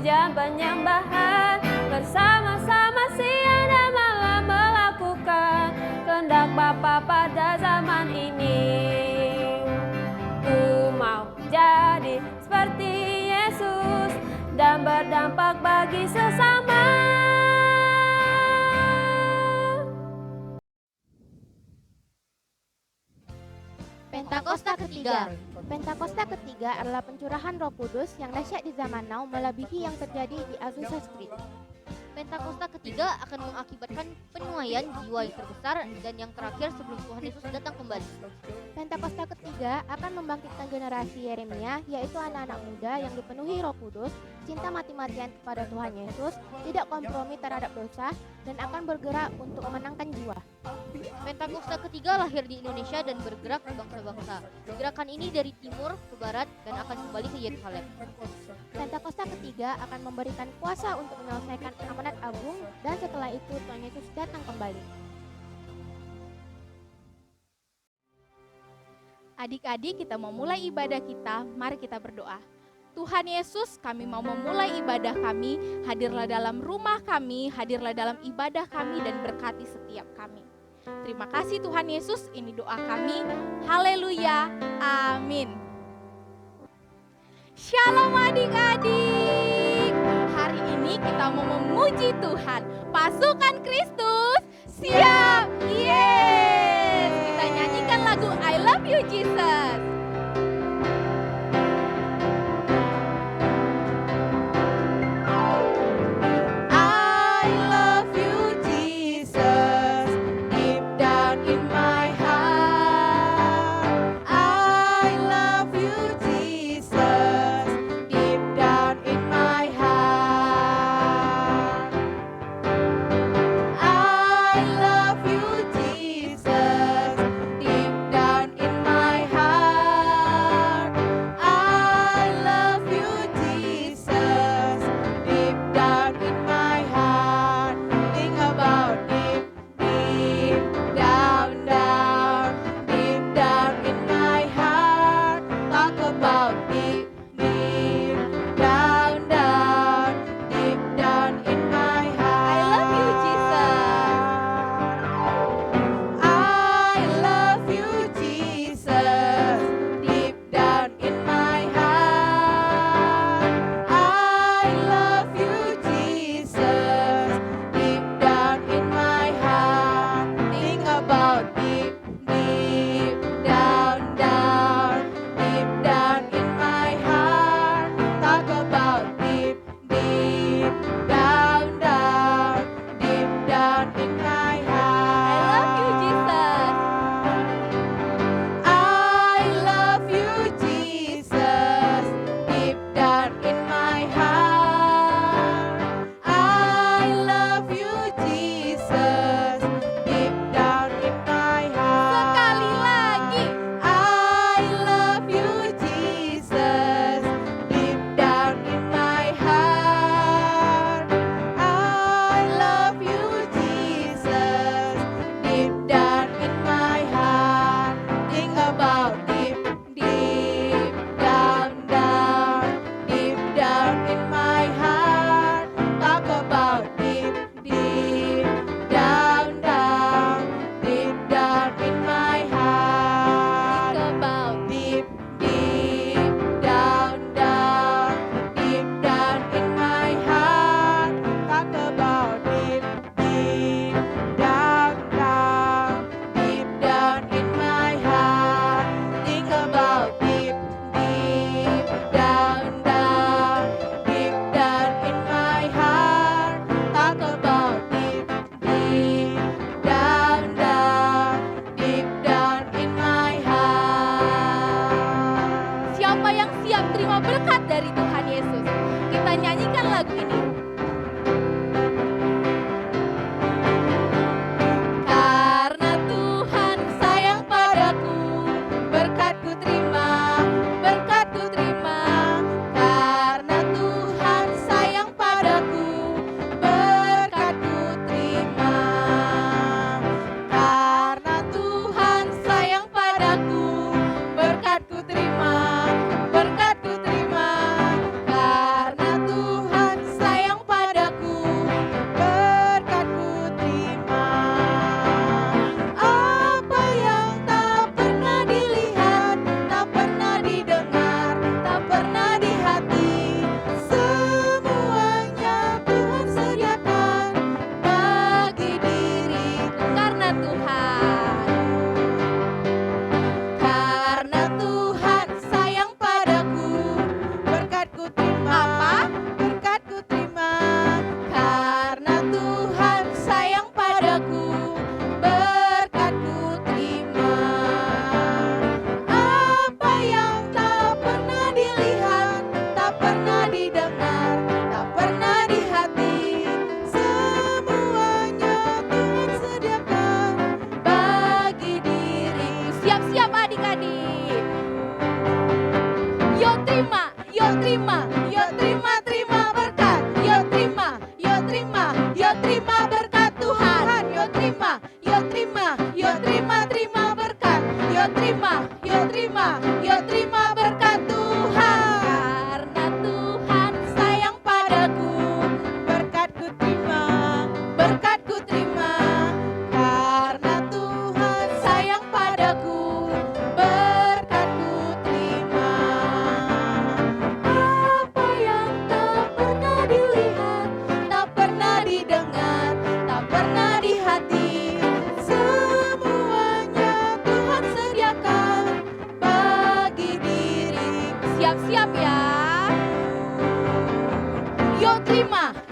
puja penyembahan, bersama-sama siang dan malam melakukan kehendak Bapa pada zaman ini. Ku mau jadi seperti Yesus dan berdampak bagi sesama. Pentakosta ketiga. Pentakosta ketiga adalah pencurahan Roh Kudus yang dahsyat di zaman now melebihi yang terjadi di Azusa Street. Pentakosta ketiga akan mengakibatkan penuaian jiwa yang terbesar dan yang terakhir sebelum Tuhan Yesus datang kembali. Pentakosta ketiga akan membangkitkan generasi Yeremia, yaitu anak-anak muda yang dipenuhi Roh Kudus, cinta mati-matian kepada Tuhan Yesus, tidak kompromi terhadap dosa, dan akan bergerak untuk memenangkan jiwa. Pentakosta ketiga lahir di Indonesia dan bergerak ke bangsa-bangsa. Gerakan ini dari timur ke barat dan akan kembali ke Yerusalem. Pentakosta ketiga akan memberikan kuasa untuk menyelesaikan amanat agung, dan setelah itu Tuhan Yesus datang kembali. Adik-adik, kita mau mulai ibadah kita, mari kita berdoa. Tuhan Yesus, kami mau memulai ibadah kami, hadirlah dalam rumah kami, hadirlah dalam ibadah kami, dan berkati setiap kami. Terima kasih Tuhan Yesus, ini doa kami. Haleluya, amin. Shalom adik-adik. Hari ini kita mau memuji Tuhan. Pasukan Kristus, siap, yes. Kita nyanyikan lagu I Love You Jesus.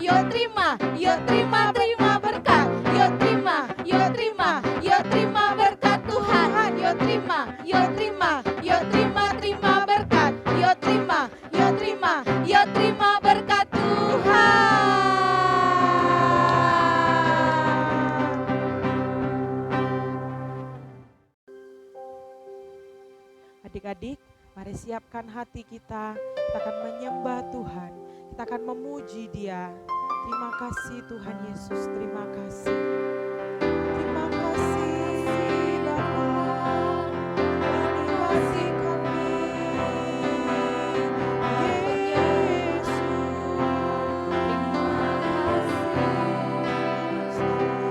yuk terima, yuk terima, terima berkat. Yuk terima, yuk terima, yuk terima berkat Tuhan. Yuk terima, yuk terima, yuk terima, terima berkat. Yuk terima, yuk terima, yuk terima berkat Tuhan. Adik-adik, mari siapkan hati kita. Kita akan menyembah Tuhan. Kita akan memuji Dia. Terima kasih Tuhan Yesus, terima kasih. Terima kasih Bapa. Ini hati kami. Yesus.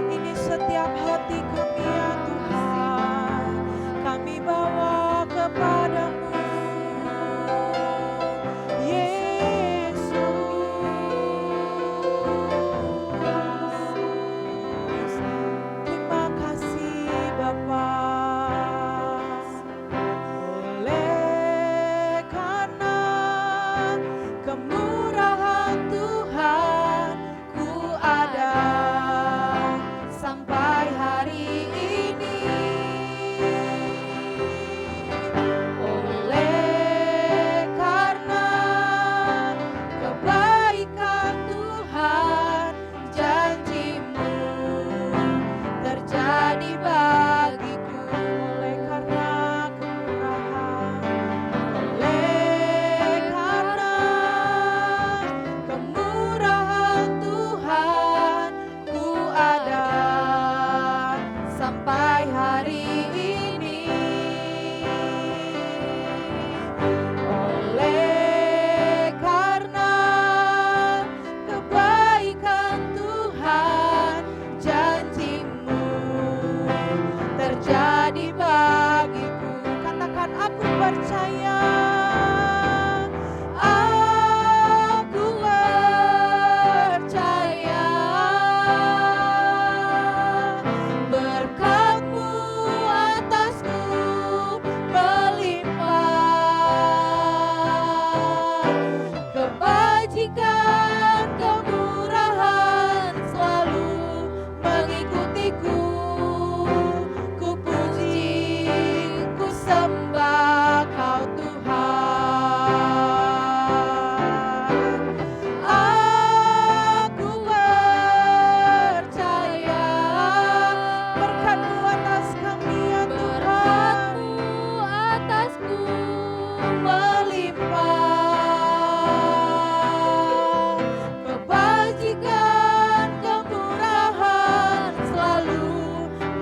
Ini setiap hati kami ya Tuhan. Kami bawa kepadamu. Terima kasih Bapa. Oleh karena kemurahan Tuhan, ku ada sampai hari ini. Oleh karena kebaikan Tuhan, janji-Mu terjadi bagiku. Oleh karena kemurahan, oleh karena kemurahan Tuhan, ku ada sampai hari ini. Oleh karena kebaikan Tuhan, janji-Mu terjadi bagiku. Katakan, aku percaya. Aku percaya berkat-Mu atasku melimpah. Kebajikan, kemurahan selalu mengikutiku. Ku puji, ku sembah Kau Tuhan. Aku percaya berkat-Mu atas kami ya Tuhan. Berkat-Mu atasku Melimpah. Kebajikan, kemurahan selalu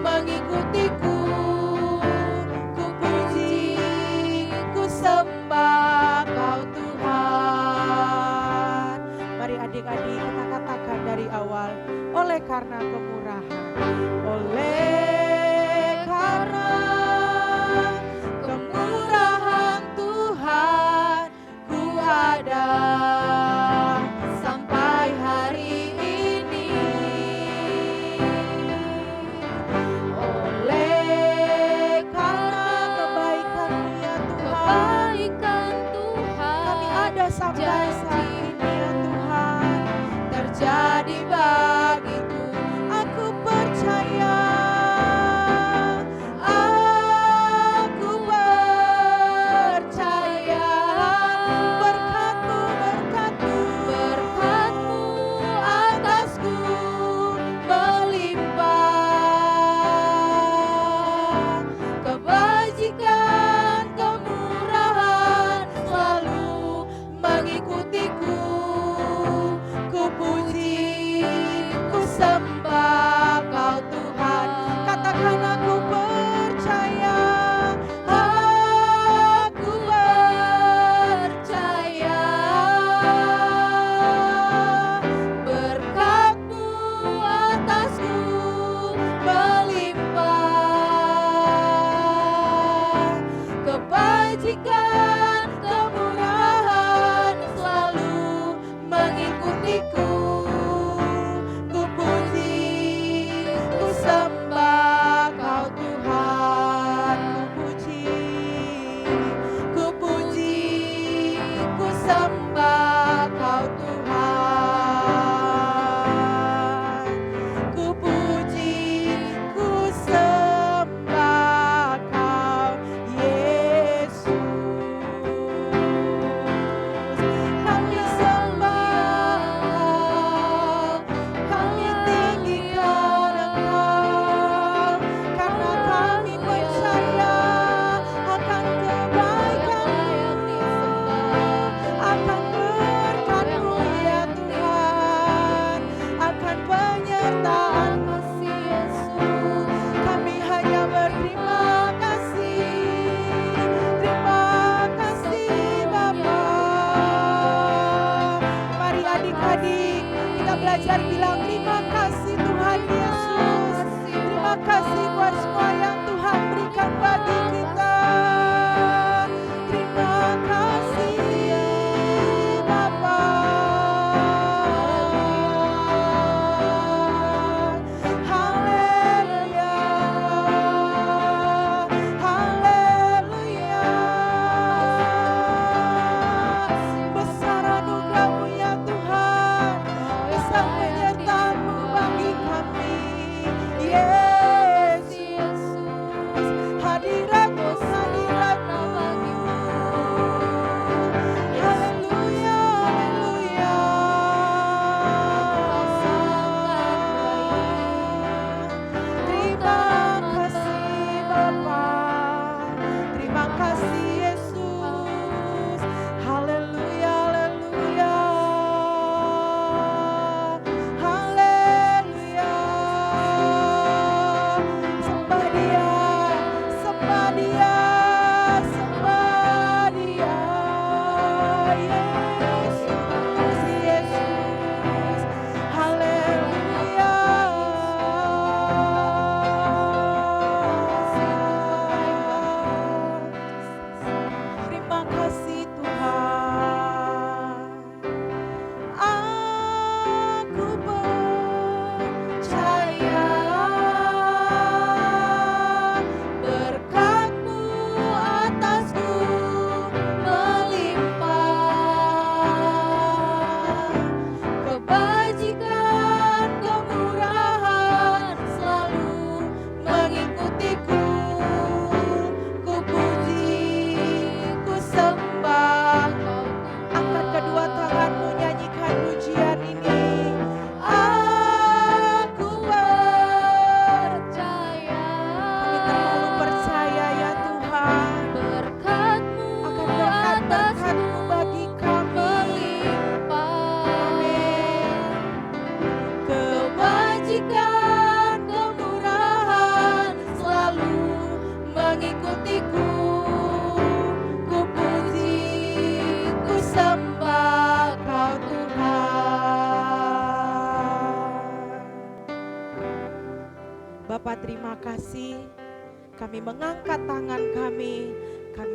mengikutiku. Ku puji, ku sembah Kau Tuhan. Mari adik-adik kita katakan dari awal. Oleh karena kemurahan, oleh karena kemurahan Tuhan, ku ada sampai hari ini. Oleh karena kebaikan-Mu ya Tuhan, kebaikan Tuhan, kami ada sampai saat ini ya Tuhan. Terjadi bagiku, aku percaya. Aku percaya berkat-Mu, berkat-Mu, berkat-Mu atasku melimpah. Kebajikan, kemurahan selalu mengikutiku. Ku puji, ku sembah Kau Tuhan. Katakan, aku percaya. Aku percaya berkat-Mu atasku melimpah. Kebajikan, kemurahan selalu mengikutiku. Ku puji, adik-adik kita belajar bilang terima kasih Tuhan Yesus. Terima kasih buat semua yang Tuhan berikan bagi kita. Terima kasih Bapa. Haleluya. Haleluya. Besar anugerah-Mu ya Tuhan, besar penyertaan-Mu bagi kami. Yesus, hadirat-Mu, hadirat-Mu. Haleluya, haleluya. Terima kasih Bapa, terima kasih Yesus. Haleluya, haleluya. Haleluya. Sembah Dia, sembah Dia, sembah Dia. Yesus, Yesus. Haleluya. Terima kasih Tuhan. Aku percaya berkat-Mu atasku melimpah, kebajikan kemurahan selalu mengikutiku. Ku puji, ku sembah. Angkat kedua tanganmu, nyanyikan pujian ini. Aku percaya, kami terlalu percaya ya Tuhan, Berkat-Mu akan berkat-berkat-Mu bagi kami. Amin. Kebajikan, kemurahan selalu mengikutiku. Ku puji, ku sembah Kau Tuhan. Bapak terima kasih, kami mengangkat tangan kami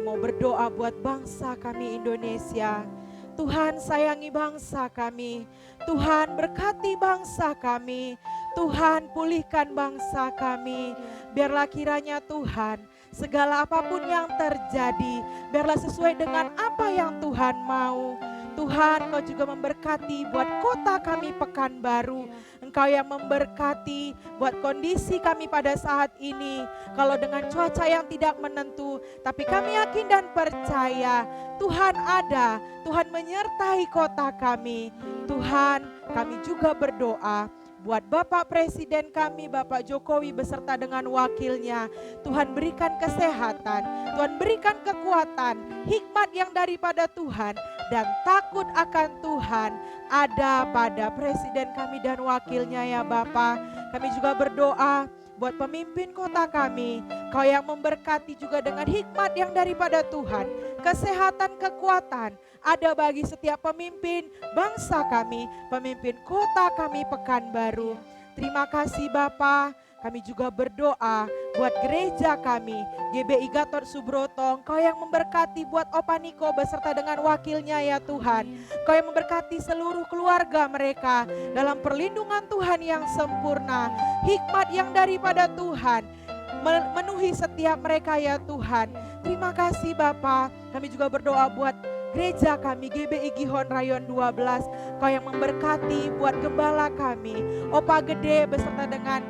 mau berdoa buat bangsa kami Indonesia. Tuhan sayangi bangsa kami, Tuhan berkati bangsa kami, Tuhan pulihkan bangsa kami. Biarlah kiranya Tuhan segala apapun yang terjadi, biarlah sesuai dengan apa yang Tuhan mau. Tuhan, Kau juga memberkati buat kota kami Pekanbaru. Engkau yang memberkati buat kondisi kami pada saat ini. Kalau dengan cuaca yang tidak menentu, tapi kami yakin dan percaya Tuhan ada, Tuhan menyertai kota kami. Tuhan, kami juga berdoa buat Bapak Presiden kami, Bapak Jokowi beserta dengan wakilnya. Tuhan berikan kesehatan, Tuhan berikan kekuatan, hikmat yang daripada Tuhan, dan takut akan Tuhan ada pada Presiden kami dan wakilnya ya Bapak. Kami juga berdoa buat pemimpin kota kami, Kau yang memberkati juga dengan hikmat yang daripada Tuhan, kesehatan, kekuatan ada bagi setiap pemimpin bangsa kami, pemimpin kota kami Pekanbaru. Terima kasih Bapa. Kami juga berdoa buat gereja kami, GBI Gatot Subroto. Kau yang memberkati buat Opa Niko beserta dengan wakilnya ya Tuhan. Kau yang memberkati seluruh keluarga mereka dalam perlindungan Tuhan yang sempurna. Hikmat yang daripada Tuhan memenuhi setiap mereka ya Tuhan. Terima kasih Bapa. Kami juga berdoa buat gereja kami GBI Gihon Rayon 12. Kau yang memberkati buat gembala kami, Opa Gede beserta dengan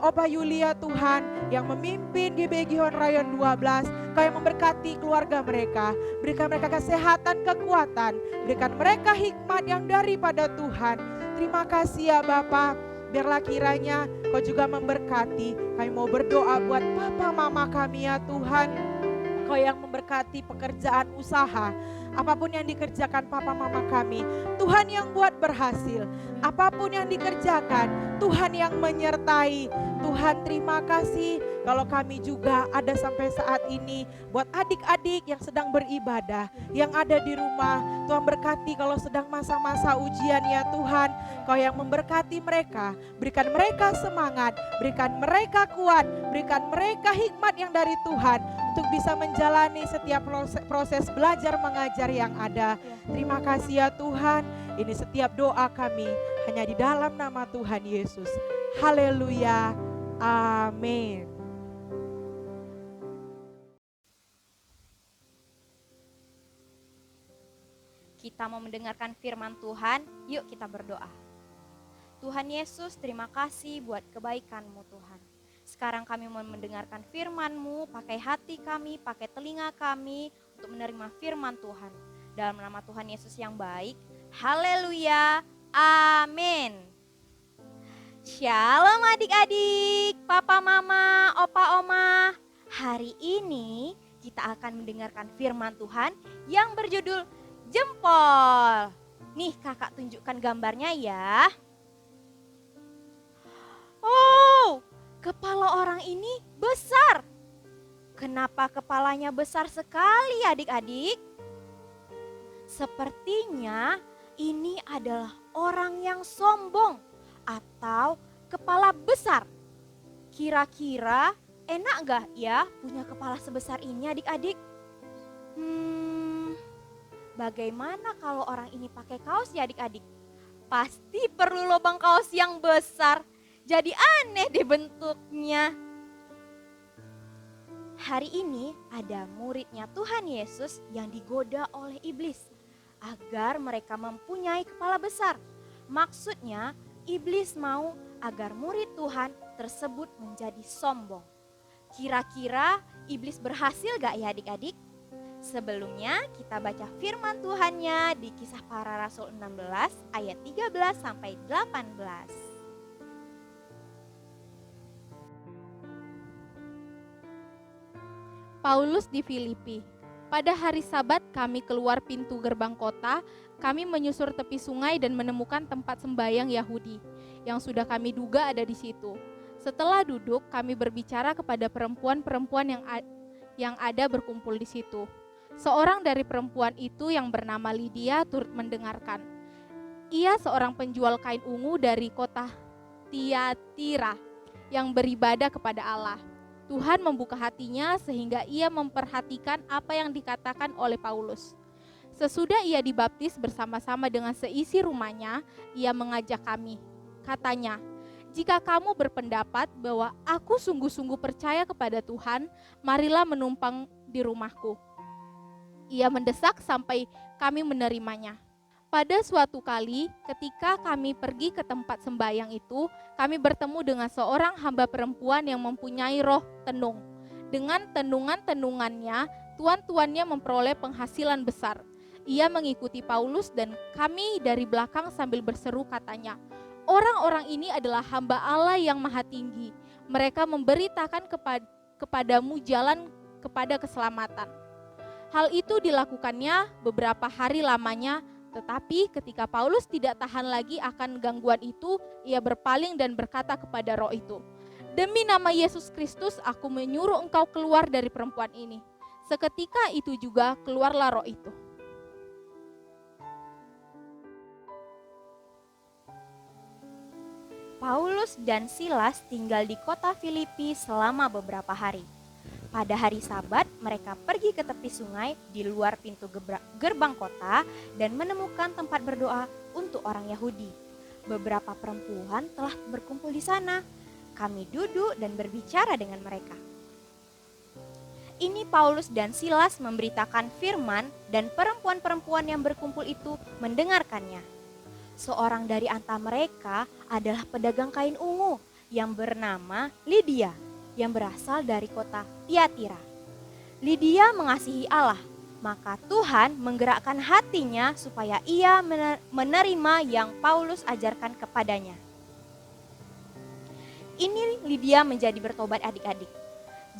Opa Yulia Tuhan yang memimpin GBI Gihon Rayon 12. Kau yang memberkati keluarga mereka, berikan mereka kesehatan, kekuatan, berikan mereka hikmat yang daripada Tuhan. Terima kasih ya Bapa. Biarlah kiranya Kau juga memberkati. Kami mau berdoa buat papa mama kami ya Tuhan. Kau yang memberkati pekerjaan usaha, apapun yang dikerjakan papa mama kami, Tuhan yang buat berhasil. Apapun yang dikerjakan, Tuhan yang menyertai. Tuhan terima kasih kalau kami juga ada sampai saat ini, buat adik-adik yang sedang beribadah, yang ada di rumah, Tuhan berkati kalau sedang masa-masa ujian ya Tuhan, Kau yang memberkati mereka, berikan mereka semangat, berikan mereka kuat, berikan mereka hikmat yang dari Tuhan untuk bisa menjalani setiap proses belajar mengajar yang ada. Terima kasih ya Tuhan, ini setiap doa kami hanya di dalam nama Tuhan Yesus. Haleluya, amin. Kita mau mendengarkan firman Tuhan, yuk kita berdoa. Tuhan Yesus, terima kasih buat kebaikan-Mu Tuhan. Sekarang kami mau mendengarkan firman-Mu, pakai hati kami, pakai telinga kami untuk menerima firman Tuhan. Dalam nama Tuhan Yesus yang baik, haleluya, amin. Shalom adik-adik, papa mama, opa oma. Hari ini kita akan mendengarkan firman Tuhan yang berjudul jempol. Nih kakak tunjukkan gambarnya ya. Oh, kepala orang ini besar. Kenapa kepalanya besar sekali adik-adik? Sepertinya ini adalah orang yang sombong atau kepala besar. Kira-kira enak gak ya punya kepala sebesar ini adik-adik? Bagaimana kalau orang ini pakai kaos ya adik-adik? Pasti perlu lubang kaos yang besar. Jadi aneh deh bentuknya. Hari ini ada muridnya Tuhan Yesus yang digoda oleh iblis agar mereka mempunyai kepala besar. Maksudnya iblis mau agar murid Tuhan tersebut menjadi sombong. Kira-kira iblis berhasil gak ya adik-adik? Sebelumnya kita baca firman Tuhannya di Kisah Para Rasul 16 ayat 13 sampai 18. Paulus di Filipi. Pada hari Sabat kami keluar pintu gerbang kota, kami menyusur tepi sungai dan menemukan tempat sembahyang Yahudi yang sudah kami duga ada di situ. Setelah duduk, kami berbicara kepada perempuan-perempuan yang ada berkumpul di situ. Seorang dari perempuan itu yang bernama Lydia turut mendengarkan. Ia seorang penjual kain ungu dari kota Tiatira yang beribadah kepada Allah. Tuhan membuka hatinya sehingga ia memperhatikan apa yang dikatakan oleh Paulus. Sesudah ia dibaptis bersama-sama dengan seisi rumahnya, ia mengajak kami. Katanya, "Jika kamu berpendapat bahwa aku sungguh-sungguh percaya kepada Tuhan, marilah menumpang di rumahku." Ia mendesak sampai kami menerimanya. Pada suatu kali ketika kami pergi ke tempat sembahyang itu, kami bertemu dengan seorang hamba perempuan yang mempunyai roh tenung. Dengan tenungan-tenungannya, tuan-tuannya memperoleh penghasilan besar. Ia mengikuti Paulus dan kami dari belakang sambil berseru katanya, "Orang-orang ini adalah hamba Allah yang maha tinggi. Mereka memberitakan kepadamu jalan kepada keselamatan." Hal itu dilakukannya beberapa hari lamanya. Tetapi ketika Paulus tidak tahan lagi akan gangguan itu, ia berpaling dan berkata kepada roh itu, "Demi nama Yesus Kristus, aku menyuruh engkau keluar dari perempuan ini." Seketika itu juga keluarlah roh itu. Paulus dan Silas tinggal di kota Filipi selama beberapa hari. Pada hari Sabat, mereka pergi ke tepi sungai di luar pintu gerbang kota dan menemukan tempat berdoa untuk orang Yahudi. Beberapa perempuan telah berkumpul di sana. Kami duduk dan berbicara dengan mereka. Ini Paulus dan Silas memberitakan firman dan perempuan-perempuan yang berkumpul itu mendengarkannya. Seorang dari antara mereka adalah pedagang kain ungu yang bernama Lydia, yang berasal dari kota Tiatira. Lydia mengasihi Allah, maka Tuhan menggerakkan hatinya supaya ia menerima yang Paulus ajarkan kepadanya. Ini Lydia menjadi bertobat adik-adik.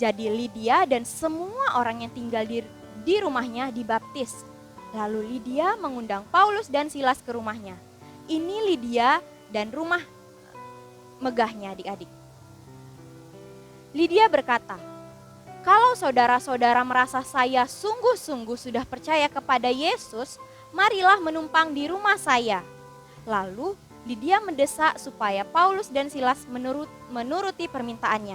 Jadi Lydia dan semua orang yang tinggal di rumahnya dibaptis. Lalu Lydia mengundang Paulus dan Silas ke rumahnya. Ini Lydia dan rumah megahnya adik-adik. Lydia berkata, "Kalau saudara-saudara merasa saya sungguh-sungguh sudah percaya kepada Yesus, marilah menumpang di rumah saya." Lalu Lydia mendesak supaya Paulus dan Silas menuruti permintaannya.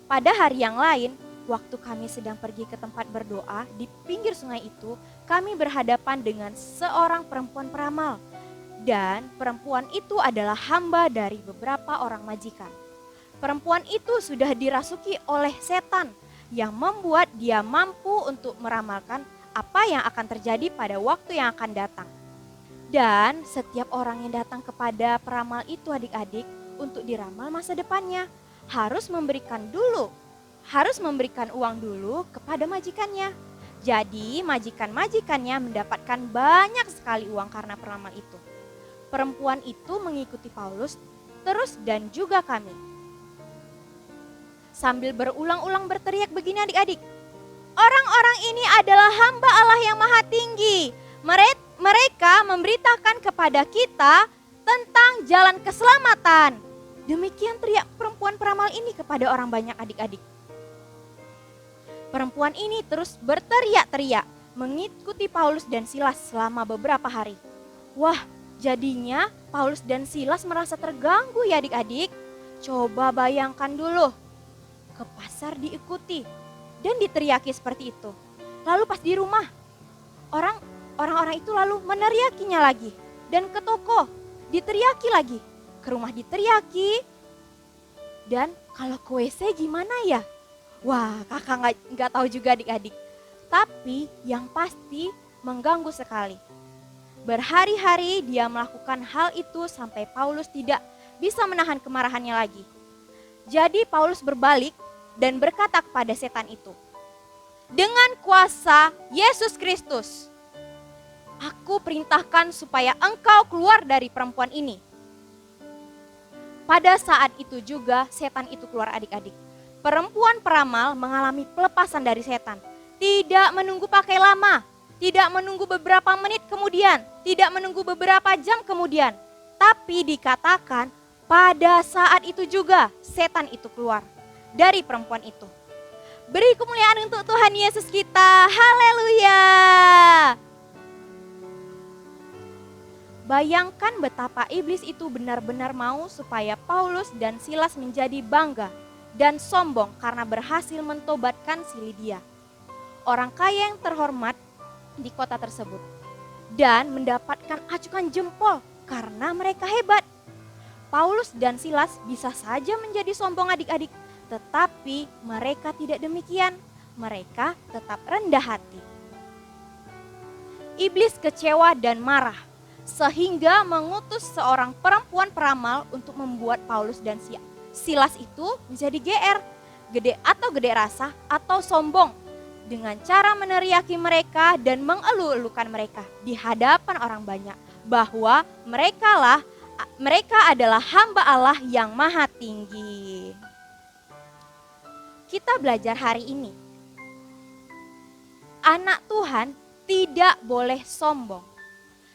Pada hari yang lain, waktu kami sedang pergi ke tempat berdoa di pinggir sungai itu, kami berhadapan dengan seorang perempuan peramal. Dan perempuan itu adalah hamba dari beberapa orang majikan. Perempuan itu sudah dirasuki oleh setan yang membuat dia mampu untuk meramalkan apa yang akan terjadi pada waktu yang akan datang. Dan setiap orang yang datang kepada peramal itu adik-adik untuk diramal masa depannya harus memberikan uang dulu kepada majikannya. Jadi majikan-majikannya mendapatkan banyak sekali uang karena peramal itu. Perempuan itu mengikuti Paulus terus dan juga kami. Sambil berulang-ulang berteriak begini adik-adik, "Orang-orang ini adalah hamba Allah yang maha tinggi. Mereka memberitakan kepada kita tentang jalan keselamatan." Demikian teriak perempuan peramal ini kepada orang banyak adik-adik. Perempuan ini terus berteriak-teriak mengikuti Paulus dan Silas selama beberapa hari. Wah, jadinya Paulus dan Silas merasa terganggu ya adik-adik. Coba bayangkan dulu, ke pasar diikuti dan diteriaki seperti itu. Lalu pas di rumah, orang-orang itu lalu meneriakinya lagi. Dan ke toko diteriaki lagi, ke rumah diteriaki. Dan kalau ke WC gimana ya? Wah, kakak nggak tahu juga adik-adik. Tapi yang pasti mengganggu sekali. Berhari-hari dia melakukan hal itu sampai Paulus tidak bisa menahan kemarahannya lagi. Jadi Paulus berbalik dan berkata kepada setan itu, "Dengan kuasa Yesus Kristus, aku perintahkan supaya engkau keluar dari perempuan ini." Pada saat itu juga setan itu keluar adik-adik. Perempuan peramal mengalami pelepasan dari setan. Tidak menunggu pakai lama, tidak menunggu beberapa menit kemudian, tidak menunggu beberapa jam kemudian. Tapi dikatakan pada saat itu juga setan itu keluar dari perempuan itu. Beri kemuliaan untuk Tuhan Yesus kita. Haleluya. Bayangkan betapa iblis itu benar-benar mau supaya Paulus dan Silas menjadi bangga dan sombong karena berhasil mentobatkan si Lydia, orang kaya yang terhormat di kota tersebut, dan mendapatkan acukan jempol karena mereka hebat. Paulus dan Silas bisa saja menjadi sombong adik-adik, tetapi mereka tidak demikian. Mereka tetap rendah hati. Iblis kecewa dan marah sehingga mengutus seorang perempuan peramal untuk membuat Paulus dan Silas itu menjadi GR, gede rasa atau sombong, dengan cara meneriaki mereka dan mengeluh-elukan mereka di hadapan orang banyak bahwa mereka adalah hamba Allah yang maha tinggi. Kita belajar hari ini, anak Tuhan tidak boleh sombong.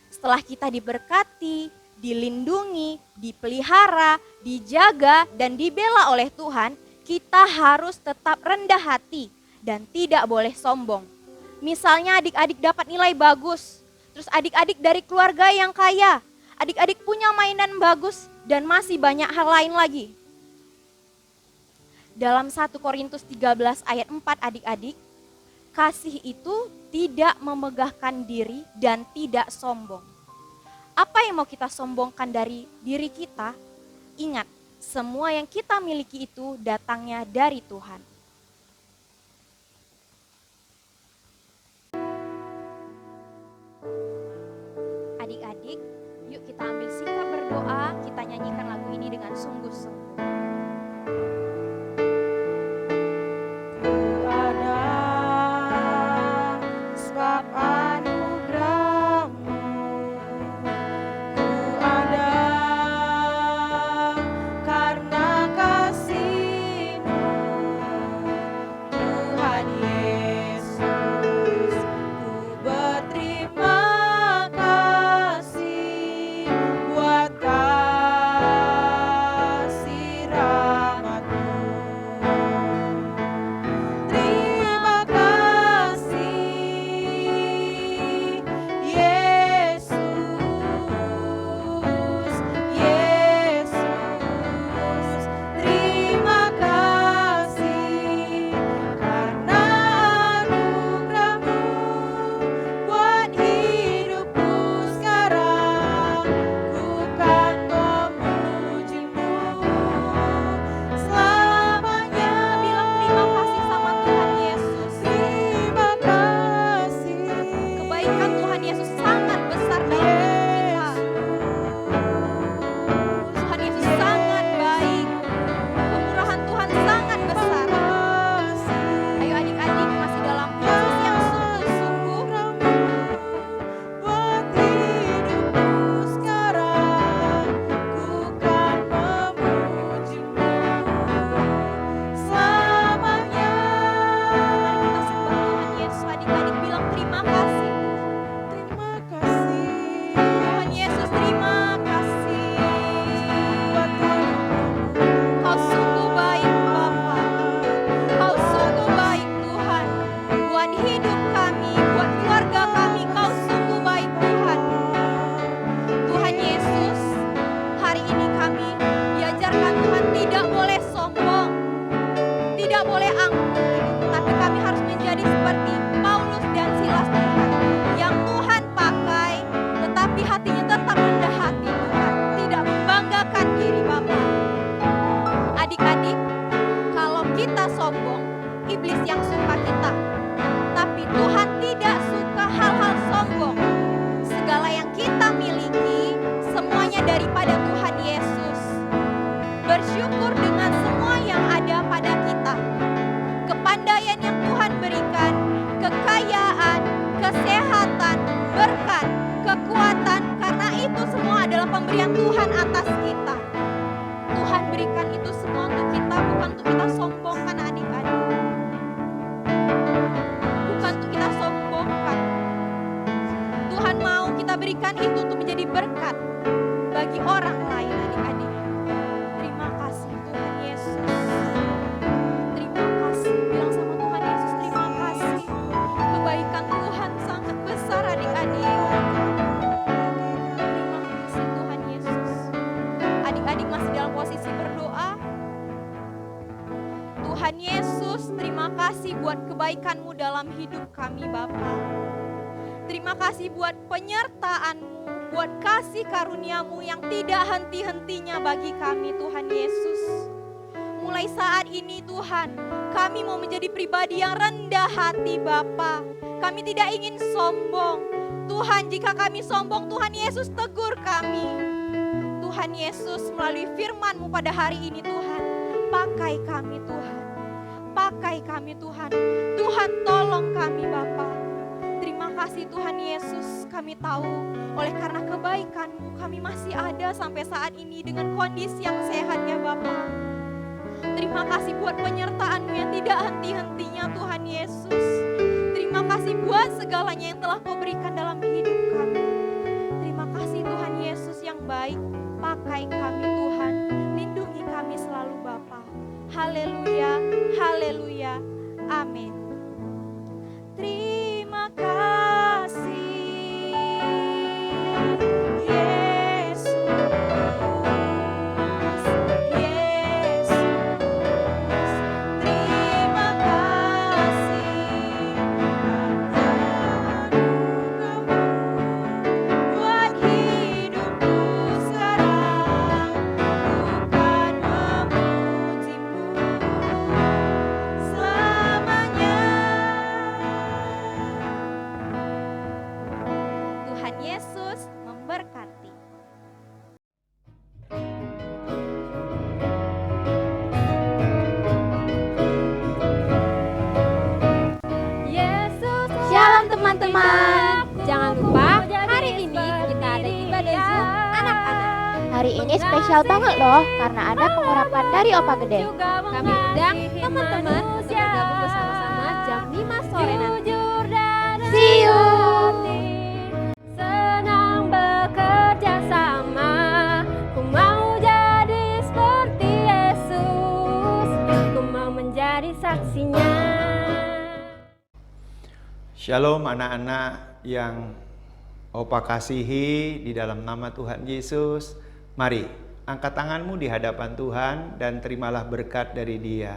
Setelah kita diberkati, dilindungi, dipelihara, dijaga, dan dibela oleh Tuhan, kita harus tetap rendah hati dan tidak boleh sombong. Misalnya adik-adik dapat nilai bagus, terus adik-adik dari keluarga yang kaya, adik-adik punya mainan bagus, dan masih banyak hal lain lagi. Dalam 1 Korintus 13 ayat 4 adik-adik, kasih itu tidak memegahkan diri dan tidak sombong. Apa yang mau kita sombongkan dari diri kita? Ingat, semua yang kita miliki itu datangnya dari Tuhan. Adik-adik, yuk kita ambil sikap berdoa, kita nyanyikan lagu ini dengan sungguh-sungguh. Kasih semua adalah pemberian Tuhan atas kita. Tuhan berikan itu semua untuk kita, bukan untuk kita sombongkan adik-adik. Bukan untuk kita sombongkan. Tuhan mau kita berikan itu untuk menjadi berkat bagi orang lain adik-adik. Terima kasih Tuhan Yesus. Terima kasih. Bilang sama Tuhan Yesus, terima kasih. Kebaikan Tuhan sangat besar adik-adik. Terima kasih Tuhan Yesus. Adik-adik masih dalam posisi berdoa. Tuhan Yesus, terima kasih buat kebaikan-Mu dalam hidup kami Bapa. Terima kasih buat penyertaan-Mu, buat kasih karunia-Mu yang tidak henti-hentinya bagi kami Tuhan Yesus. Mulai saat ini Tuhan, kami mau menjadi pribadi yang rendah hati Bapa. Kami tidak ingin sombong. Tuhan, jika kami sombong, Tuhan Yesus tegur kami. Tuhan Yesus, melalui firman-Mu pada hari ini Tuhan, pakai kami Tuhan. Pakai kami Tuhan. Tuhan tolong kami Bapa. Terima kasih Tuhan Yesus, kami tahu oleh karena kebaikan-Mu kami masih ada sampai saat ini dengan kondisi yang sehat ya Bapa. Terima kasih buat penyertaan-Mu yang tidak henti-hentinya Tuhan Yesus. Terima kasih buat segalanya yang telah Kau berikan dalam hidup kami. Terima kasih Tuhan Yesus yang baik, pakai kami Tuhan, lindungi kami selalu Bapa. Haleluya, haleluya, amin. Terima kasih Yesus, Yesus. Terima kasih anugerah-Mu buat hidupku sekarang, bukan memuji-Mu selamanya. Tuhan Yesus memberkati. Shalom teman-teman. Jangan lupa hari ini kita ada ibadah Zoom anak-anak. Hari ini spesial banget loh karena ada pengurapan dari Opa Gede. Kami undang teman-teman untuk bergabung bersama-sama jam 5 sore nanti. See you. Senang bekerja sama, ku mau jadi seperti Yesus, ku mau menjadi saksinya. Shalom anak-anak yang Opa kasihi di dalam nama Tuhan Yesus. Mari angkat tanganmu di hadapan Tuhan dan terimalah berkat dari Dia.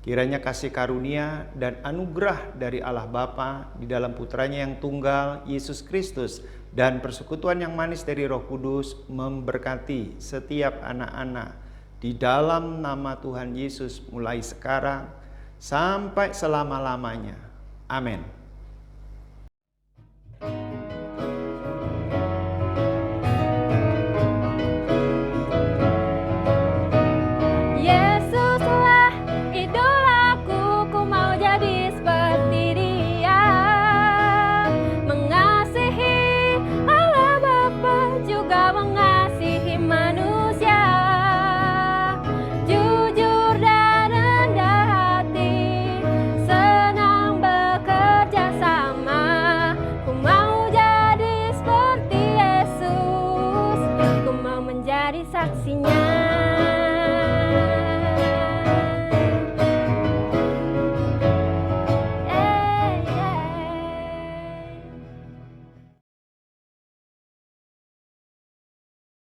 Kiranya kasih karunia dan anugerah dari Allah Bapa di dalam putranya yang tunggal, Yesus Kristus, dan persekutuan yang manis dari Roh Kudus memberkati setiap anak-anak di dalam nama Tuhan Yesus mulai sekarang sampai selama-lamanya. Amin. Yesuslah idolaku, ku mau jadi seperti Dia. Mengasihi Allah Bapa, juga mengasihi manusia. Jujur dan rendah hati, senang bekerja sama. Ku mau jadi seperti Yesus, ku mau menjadi saksinya.